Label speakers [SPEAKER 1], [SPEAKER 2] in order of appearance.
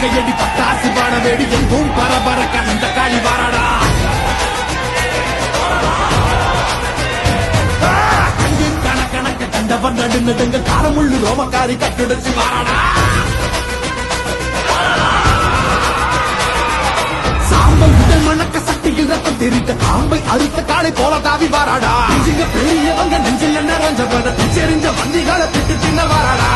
[SPEAKER 1] கையடி பட்டாசு பாட வேடி எங்கும் பரபரக்க அந்த காளி வாராடா. கண்ணின் கணக்கணக்க கண்டவர் நடுநடுங்க காரமுள்ளு ரோமக்காரி கட்டுடைச்சு வாராடா. சாம்பல் உடல் மணக்க சக்தியில் ரத்தம் தெரித்த காம்பை அறுத்த காளை போல தாவி வாராடா. பெரியவங்க நெஞ்சில் நிறைஞ்ச பட பிச்செறிஞ்ச வந்திகளை திட்டு தின்ன வாராடா.